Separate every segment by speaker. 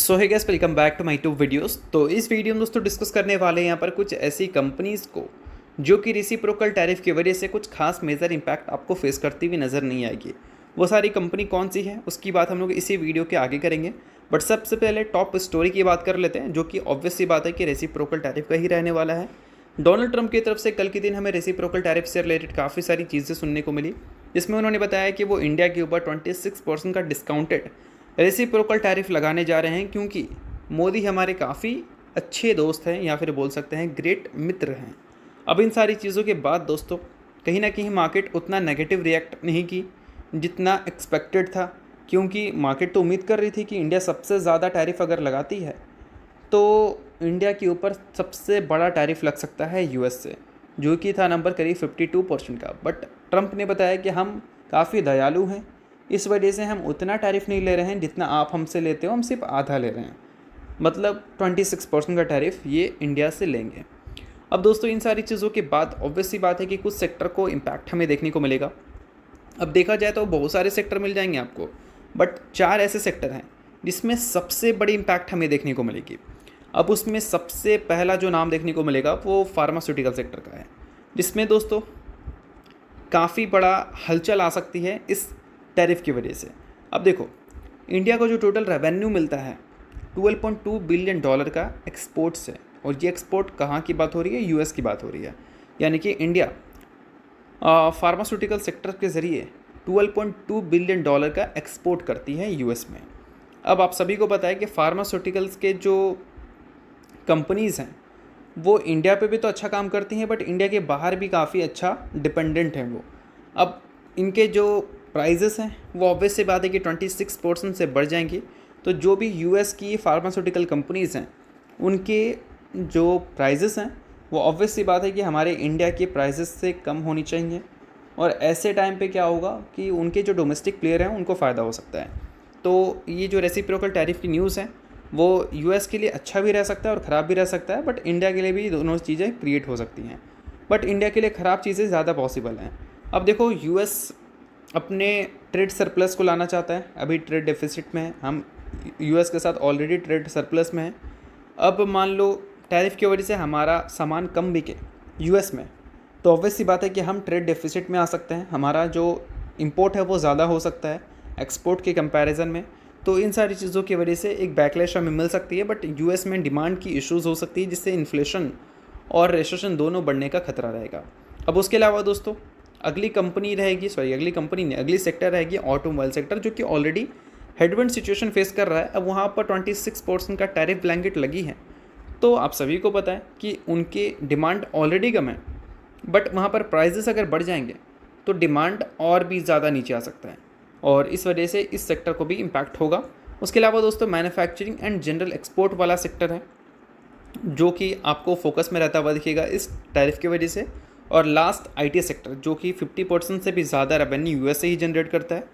Speaker 1: So hi guys, welcome back to my to videos. तो इस video में दोस्तों डिस्कस करने वाले हैं यहाँ पर कुछ ऐसी कंपनीज़ को जो कि रेसिप्रोकल टैरिफ की वजह से कुछ खास मेजर इम्पैक्ट आपको फेस करती हुई नज़र नहीं आएगी। वो सारी कंपनी कौन सी है उसकी बात हम लोग इसी वीडियो के आगे करेंगे। बट सबसे पहले टॉप स्टोरी की बात कर लेते हैं, जो कि ऑब्वियस सी बात है कि रेसिप्रोकल टैरिफ का ही रहने वाला है। डोनाल्ड ट्रंप की तरफ से कल के दिन हमें रेसिप्रोकल टैरिफ से रिलेटेड काफ़ी सारी चीज़ें सुनने को मिली, जिसमें उन्होंने बताया कि वो इंडिया के ऊपर 26% का डिस्काउंटेड रेसिप्रोकल टैरिफ लगाने जा रहे हैं, क्योंकि मोदी हमारे काफ़ी अच्छे दोस्त हैं या फिर बोल सकते हैं ग्रेट मित्र हैं। अब इन सारी चीज़ों के बाद दोस्तों कहीं ना कहीं मार्केट उतना नेगेटिव रिएक्ट नहीं की जितना एक्सपेक्टेड था, क्योंकि मार्केट तो उम्मीद कर रही थी कि इंडिया सबसे ज़्यादा टैरिफ अगर लगाती है तो इंडिया के ऊपर सबसे बड़ा टैरिफ लग सकता है यूएस से, जो कि था नंबर करीब 52% का। बट ट्रंप ने बताया कि हम काफ़ी दयालु हैं, इस वजह से हम उतना टैरिफ नहीं ले रहे हैं जितना आप हमसे लेते हो, हम सिर्फ आधा ले रहे हैं, मतलब 26% का टैरिफ ये इंडिया से लेंगे। अब दोस्तों इन सारी चीज़ों के बाद ऑब्वियस सी बात है कि कुछ सेक्टर को इम्पैक्ट हमें देखने को मिलेगा। अब देखा जाए तो बहुत सारे सेक्टर मिल जाएंगे आपको, बट 4 ऐसे सेक्टर हैं जिसमें सबसे बड़ी इम्पैक्ट हमें देखने को मिलेगी। अब उसमें सबसे पहला जो नाम देखने को मिलेगा वो फार्मास्यूटिकल सेक्टर का है, जिसमें दोस्तों काफ़ी बड़ा हलचल आ सकती है इस टैरिफ की वजह से। अब देखो, इंडिया को जो टोटल रेवेन्यू मिलता है 12.2 बिलियन डॉलर का एक्सपोर्ट्स है, और ये एक्सपोर्ट कहाँ की बात हो रही है? यूएस की बात हो रही है। यानी कि इंडिया फार्मास्यूटिकल सेक्टर के ज़रिए 12.2 बिलियन डॉलर का एक्सपोर्ट करती है यूएस में। अब आप सभी को पता है कि फार्मास्यूटिकल्स के जो कंपनीज़ हैं वो इंडिया पे भी तो अच्छा काम करती हैं, बट इंडिया के बाहर भी काफ़ी अच्छा डिपेंडेंट हैं वो। अब इनके जो प्राइजेस हैं वो ऑब्वियस सी बात है कि 26% से बढ़ जाएंगी। तो जो भी यूएस की फार्मास्यूटिकल कंपनीज़ हैं उनके जो प्राइजेस हैं वो ऑब्वियस सी बात है कि हमारे इंडिया के प्राइजेस से कम होनी चाहिए, और ऐसे टाइम पे क्या होगा कि उनके जो डोमेस्टिक प्लेयर हैं उनको फ़ायदा हो सकता है। तो ये जो रेसिप्रोकल टैरिफ की न्यूज़ है वो यूएस के लिए अच्छा भी रह सकता है और ख़राब भी रह सकता है, बट इंडिया के लिए भी दोनों चीज़ें क्रिएट हो सकती हैं। बट इंडिया के लिए ख़राब चीज़ें ज़्यादा पॉसिबल हैं। अब देखो, यूएस अपने ट्रेड सरप्लस को लाना चाहता है, अभी ट्रेड डेफिसिट में है, हम यूएस के साथ ऑलरेडी ट्रेड सरप्लस में है। अब मान लो टैरिफ की वजह से हमारा सामान कम बिके यूएस में, तो ऑब्वियस सी बात है कि हम ट्रेड डेफिसिट में आ सकते हैं, हमारा जो इंपोर्ट है वो ज़्यादा हो सकता है एक्सपोर्ट के कंपैरिजन में। तो इन सारी चीज़ों की वजह से एक बैकलैश हमें मिल सकती है, बट यूएस में डिमांड की इश्यूज़ हो सकती है, जिससे इन्फ्लेशन और रिसेशन दोनों बढ़ने का खतरा रहेगा। अब उसके अलावा दोस्तों अगली कंपनी नहीं, अगली सेक्टर रहेगी ऑटोमोबाइल सेक्टर, जो कि ऑलरेडी हेडविंड सिचुएशन फेस कर रहा है। अब वहाँ पर 26% का टैरिफ ब्लैंकेट लगी है, तो आप सभी को पता है कि उनके डिमांड ऑलरेडी कम है, बट वहाँ पर प्राइजेस अगर बढ़ जाएंगे तो डिमांड और भी ज़्यादा नीचे आ सकता है, और इस वजह से इस सेक्टर को भी इम्पैक्ट होगा। उसके अलावा दोस्तों मैन्युफैक्चरिंग एंड जनरल एक्सपोर्ट वाला सेक्टर है, जो कि आपको फोकस में रहता हुआ दिखेगा इस टैरिफ की वजह से। और लास्ट आईटी सेक्टर, जो कि 50% से भी ज़्यादा रेवेन्यू यूएस से ही जनरेट करता है।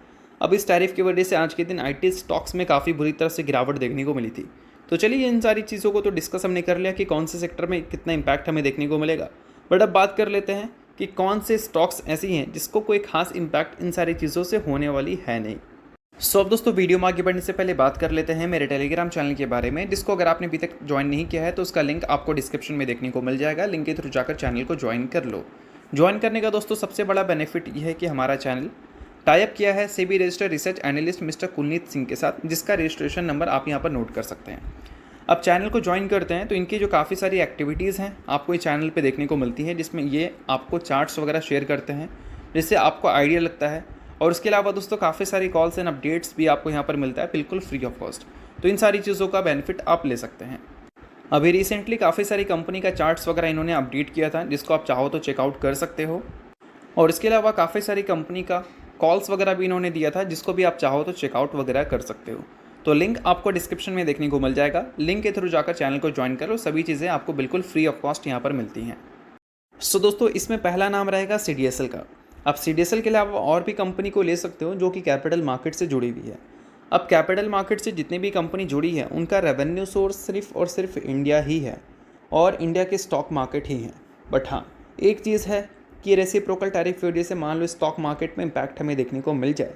Speaker 1: अब इस टैरिफ की वजह से आज के दिन आईटी स्टॉक्स में काफ़ी बुरी तरह से गिरावट देखने को मिली थी। तो चलिए, इन सारी चीज़ों को तो डिस्कस हमने कर लिया कि कौन से सेक्टर में कितना इम्पैक्ट हमें देखने को मिलेगा। बट अब बात कर लेते हैं कि कौन से स्टॉक्स ऐसी हैं जिसको कोई खास इम्पैक्ट इन सारी चीज़ों से होने वाली है नहीं। सो अब दोस्तों वीडियो में आगे बढ़ने से पहले बात कर लेते हैं मेरे टेलीग्राम चैनल के बारे में, जिसको अगर आपने अभी तक ज्वाइन नहीं किया है तो उसका लिंक आपको डिस्क्रिप्शन में देखने को मिल जाएगा। लिंक के थ्रू जाकर चैनल को ज्वाइन कर लो। ज्वाइन करने का दोस्तों सबसे बड़ा बेनिफिट ये है कि हमारा चैनल टाइप किया है SEBI registered research analyst mister Kulneet Singh के साथ, जिसका रजिस्ट्रेशन नंबर आप यहाँ पर नोट कर सकते हैं। अब चैनल को ज्वाइन करते हैं तो इनकी जो काफ़ी सारी एक्टिविटीज़ हैं आपको इस चैनल पे देखने को मिलती है, जिसमें ये आपको चार्ट्स वगैरह शेयर करते हैं, जिससे आपको आइडिया लगता है। और उसके अलावा दोस्तों काफ़ी सारी कॉल्स एंड अपडेट्स भी आपको यहाँ पर मिलता है बिल्कुल फ्री ऑफ कॉस्ट। तो इन सारी चीज़ों का बेनिफिट आप ले सकते हैं। अभी रिसेंटली काफ़ी सारी कंपनी का चार्ट्स वगैरह इन्होंने अपडेट किया था, जिसको आप चाहो तो चेकआउट कर सकते हो। और इसके अलावा काफ़ी सारी कंपनी का कॉल्स वगैरह भी इन्होंने दिया था, जिसको भी आप चाहो तो चेकआउट वगैरह कर सकते हो। तो लिंक आपको डिस्क्रिप्शन में देखने को मिल जाएगा। लिंक के थ्रू जाकर चैनल को ज्वाइन करो, सभी चीज़ें आपको बिल्कुल फ्री ऑफ कॉस्ट यहाँ पर मिलती हैं। सो दोस्तों इसमें पहला नाम रहेगा सीडीएसएल का। आप सीडीएसएल के अलावा और भी कंपनी को ले सकते हो जो कि कैपिटल मार्केट से जुड़ी हुई है। अब कैपिटल मार्केट से जितनी भी कंपनी जुड़ी है उनका रेवेन्यू सोर्स सिर्फ और सिर्फ इंडिया ही है, और इंडिया के स्टॉक मार्केट ही हैं। बट हाँ, एक चीज़ है कि रेसिप्रोकल टैरिफ की वजह से मान लो स्टॉक मार्केट में इम्पैक्ट हमें देखने को मिल जाए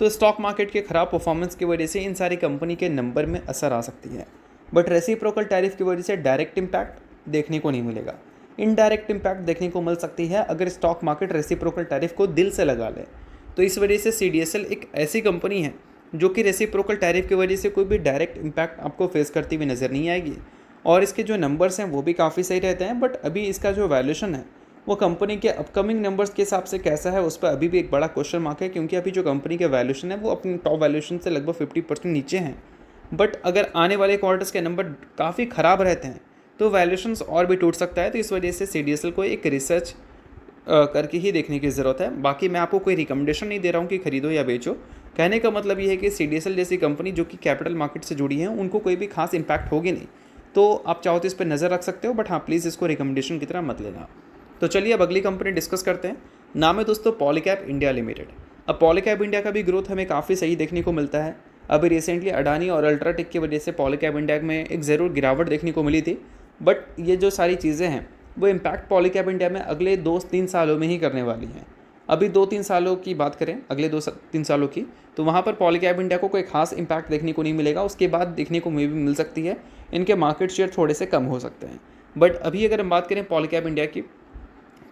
Speaker 1: तो स्टॉक मार्केट के ख़राब परफॉर्मेंस की वजह से इन सारी कंपनी के नंबर में असर आ सकती है। बट रेसिप्रोकल टैरिफ की वजह से डायरेक्ट इम्पैक्ट देखने को नहीं मिलेगा, इनडायरेक्ट इम्पैक्ट देखने को मिल सकती है अगर स्टॉक मार्केट रेसिप्रोकल टैरिफ को दिल से लगा ले। तो इस वजह से CDSL एक ऐसी कंपनी है जो कि रेसिप्रोकल टैरिफ की वजह से कोई भी डायरेक्ट इम्पैक्ट आपको फेस करती हुई नज़र नहीं आएगी, और इसके जो नंबर्स हैं वो भी काफ़ी सही रहते हैं। बट अभी इसका जो वैल्यूशन है वो कंपनी के अपकमिंग नंबर्स के हिसाब से कैसा है उस पर अभी भी एक बड़ा क्वेश्चन मार्क है, क्योंकि अभी जो कंपनी के वैल्यूशन है वो अपने टॉप वैल्यूशन से लगभग 50% नीचे हैं। बट अगर आने वाले क्वार्टर्स के नंबर काफ़ी ख़राब रहते हैं तो वैल्यूशंस और भी टूट सकता है। तो इस वजह से CDSL को एक रिसर्च करके ही देखने की ज़रूरत है। बाकी मैं आपको कोई रिकमेंडेशन नहीं दे रहा हूँ कि खरीदो या बेचो। कहने का मतलब ये है कि CDSL जैसी कंपनी जो कि कैपिटल मार्केट से जुड़ी है उनको कोई भी खास इंपैक्ट होगी नहीं, तो आप चाहो तो इस पर नज़र रख सकते हो, बट हाँ प्लीज़ इसको रिकमेंडेशन की तरह मत लेना। तो चलिए अब अगली कंपनी डिस्कस करते हैं। नाम है दोस्तों पॉलीकैब इंडिया लिमिटेड। अब पॉलीकैब इंडिया का भी ग्रोथ हमें काफ़ी सही देखने को मिलता है। अभी रिसेंटली अडानी और अल्ट्राटेक की वजह से पॉलीकैब इंडिया में एक ज़रूर गिरावट देखने को मिली थी, बट ये जो सारी चीज़ें हैं वो इम्पैक्ट पॉलीकैब इंडिया में अगले 2-3 सालों में ही करने वाली हैं। अभी 2-3 सालों की बात करें, अगले 2-3 सालों की, तो वहाँ पर पॉलीकैब इंडिया को कोई खास इम्पैक्ट देखने को नहीं मिलेगा। उसके बाद देखने को भी मिल सकती है, इनके मार्केट शेयर थोड़े से कम हो सकते हैं। बट अभी अगर हम बात करें पॉलीकैब इंडिया की,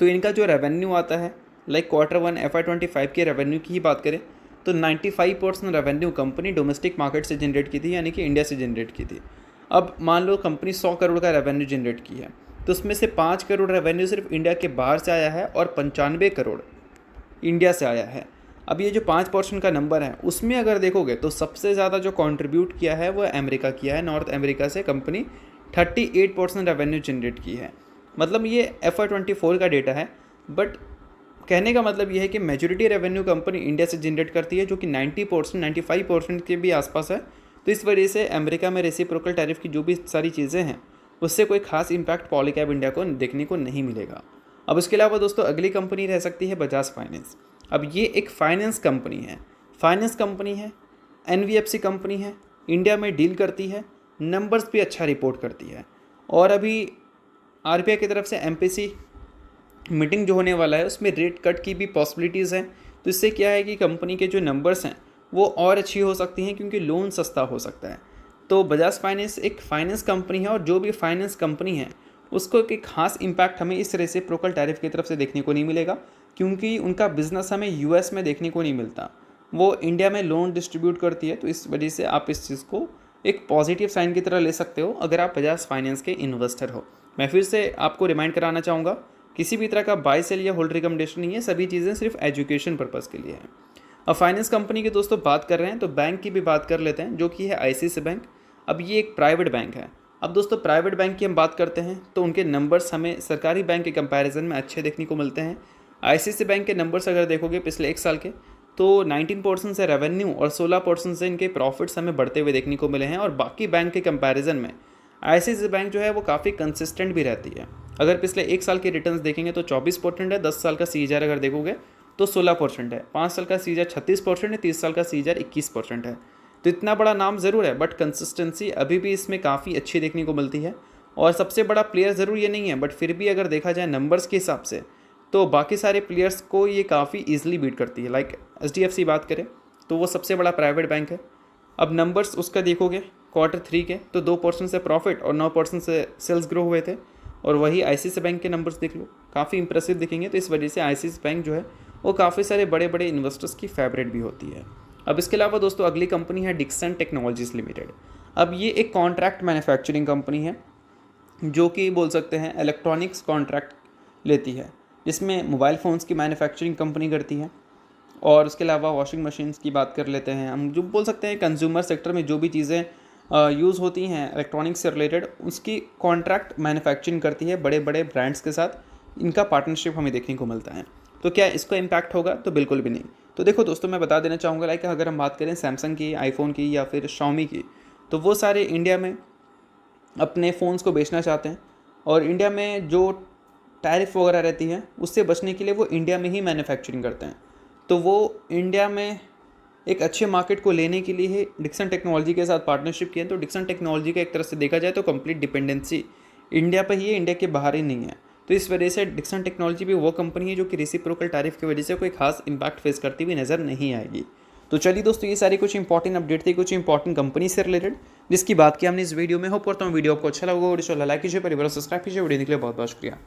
Speaker 1: तो इनका जो रेवेन्यू आता है, लाइक Q1 FY25 के रेवेन्यू की ही बात करें तो 95% रेवेन्यू कंपनी डोमेस्टिक मार्केट से जनरेट की थी, यानी कि इंडिया से जनरेट की थी। अब मान लो कंपनी 100 करोड़ का रेवेन्यू जनरेट की है, तो उसमें से 5 करोड़ रेवेन्यू सिर्फ इंडिया के बाहर से आया है और 95 करोड़ इंडिया से आया है। अब ये जो 5% का नंबर है उसमें अगर देखोगे तो सबसे ज़्यादा जो कंट्रीब्यूट किया है वो अमेरिका किया है। नॉर्थ अमेरिका से कंपनी 38% रेवेन्यू जनरेट की है। मतलब ये FY24 का डेटा है, बट कहने का मतलब ये है कि मेजॉरिटी रेवेन्यू कंपनी इंडिया से जनरेट करती है, जो कि 90% 95% के भी आसपास है। तो इस वजह से अमेरिका में रेसिप्रोकल टैरिफ की जो भी सारी चीज़ें हैं उससे कोई खास इम्पैक्ट पॉलीकैब इंडिया को देखने को नहीं मिलेगा। अब इसके अलावा दोस्तों अगली कंपनी रह सकती है बजाज फाइनेंस। अब ये एक फाइनेंस कंपनी है, NBFC कंपनी है, इंडिया में डील करती है, नंबर्स भी अच्छा रिपोर्ट करती है, और अभी RBI की तरफ से MPC मीटिंग जो होने वाला है उसमें रेट कट की भी पॉसिबिलिटीज़ हैं। तो इससे क्या है कि कंपनी के जो नंबर्स हैं वो और अच्छी हो सकती हैं, क्योंकि लोन सस्ता हो सकता है। तो बजाज फाइनेंस एक फाइनेंस कंपनी है, और जो भी फाइनेंस कंपनी है उसको एक खास इम्पैक्ट हमें इस रेसिप्रोकल टैरिफ की तरफ से देखने को नहीं मिलेगा, क्योंकि उनका बिजनेस हमें US में देखने को नहीं मिलता, वो इंडिया में लोन डिस्ट्रीब्यूट करती है। तो इस वजह से आप इस चीज़ को एक पॉजिटिव साइन की तरह ले सकते हो अगर आप बजाज फाइनेंस के इन्वेस्टर हो। मैं फिर से आपको रिमाइंड कराना चाहूँगा, किसी भी तरह का बाय सेल या होल्ड रिकमेंडेशन नहीं है, सभी चीज़ें सिर्फ एजुकेशन पर्पज़ के लिए हैं। अब फाइनेंस कंपनी की दोस्तों बात कर रहे हैं तो बैंक की भी बात कर लेते हैं, जो कि है ICICI बैंक। अब ये एक प्राइवेट बैंक है। अब दोस्तों प्राइवेट बैंक की हम बात करते हैं तो उनके नंबर्स हमें सरकारी बैंक के कंपैरिजन में अच्छे देखने को मिलते हैं। ICICI बैंक के नंबर्स अगर देखोगे पिछले 1 साल के, तो 19% से रेवेन्यू और 16% से इनके प्रॉफिट्स हमें बढ़ते हुए देखने को मिले हैं। और बाकी बैंक के कंपैरिजन में ICICI बैंक जो है वो काफ़ी कंसिस्टेंट भी रहती है। अगर पिछले 1 साल के रिटर्न्स देखेंगे तो 24% है, 10 साल का CAGR अगर देखोगे तो 16% है, 5 साल का CAGR 36% है, 30 साल का CAGR 21% है। तो इतना बड़ा नाम ज़रूर है, बट कंसिस्टेंसी अभी भी इसमें काफ़ी अच्छी देखने को मिलती है। और सबसे बड़ा प्लेयर ज़रूर ये नहीं है, बट फिर भी अगर देखा जाए नंबर्स के हिसाब से तो बाकी सारे प्लेयर्स को ये काफ़ी ईजिली बीट करती है। लाइक HDFC बात करें तो वो सबसे बड़ा प्राइवेट बैंक है। अब नंबर्स उसका देखोगे Q3 के तो 2% से प्रॉफिट और 9% से सेल्स ग्रो हुए थे। और वही ICICI बैंक के नंबर्स देख लो, काफ़ी इंप्रेसिव दिखेंगे। तो इस वजह से ICICI बैंक जो है वो काफ़ी सारे बड़े बड़े इन्वेस्टर्स की फेवरेट भी होती है। अब इसके अलावा दोस्तों अगली कंपनी है डिक्सन टेक्नोलॉजीज़ लिमिटेड। अब ये एक कॉन्ट्रैक्ट मैन्युफैक्चरिंग कंपनी है, जो कि बोल सकते हैं इलेक्ट्रॉनिक्स कॉन्ट्रैक्ट लेती है, जिसमें मोबाइल फ़ोन्स की मैन्युफैक्चरिंग कंपनी करती है। और उसके अलावा वॉशिंग मशीन्स की बात कर लेते हैं हम, जो बोल सकते हैं कंज्यूमर सेक्टर में जो भी चीज़ें यूज़ होती हैं इलेक्ट्रॉनिक्स से रिलेटेड, उसकी कॉन्ट्रैक्ट मैन्युफैक्चरिंग करती है बड़े बड़े ब्रांड्स के साथ। इनका पार्टनरशिप हमें देखने को मिलता है। तो क्या इसका इम्पैक्ट होगा? तो बिल्कुल भी नहीं। तो देखो दोस्तों, मैं बता देना चाहूँगा, लाइक अगर हम बात करें सैमसंग की, आईफोन की या फिर Xiaomi की, तो वो सारे इंडिया में अपने फ़ोन्स को बेचना चाहते हैं, और इंडिया में जो टैरिफ वगैरह रहती है उससे बचने के लिए वो इंडिया में ही मैन्युफैक्चरिंग करते हैं। तो वो इंडिया में एक अच्छे मार्केट को लेने के लिए ही डिक्सन टेक्नोलॉजी के साथ पार्टनरशिप किए। तो डिक्सन टेक्नोलॉजी का एक तरह से देखा जाए तो कंप्लीट डिपेंडेंसी इंडिया पर ही है, इंडिया के बाहर ही नहीं है। तो इस वजह से डिक्सन टेक्नोलॉजी भी वो कंपनी है जो कि रेसिप्रोकल टैरिफ की वजह से कोई खास इम्पैक्ट फेस करती हुई नज़र नहीं आएगी। तो चलिए दोस्तों, ये सारी कुछ इंपॉर्टेंट अपडेट थी कुछ इंपॉर्टेंट कंपनी से रिलेटेड, जिसकी बात की हमने इस वीडियो में। होप करता हूँ वीडियो आपको अच्छा लगा, वीडियो लाइक कीजिए, परिवार सब्सक्राइब कीजिए। वीडियो के लिए बहुत बहुत शुक्रिया।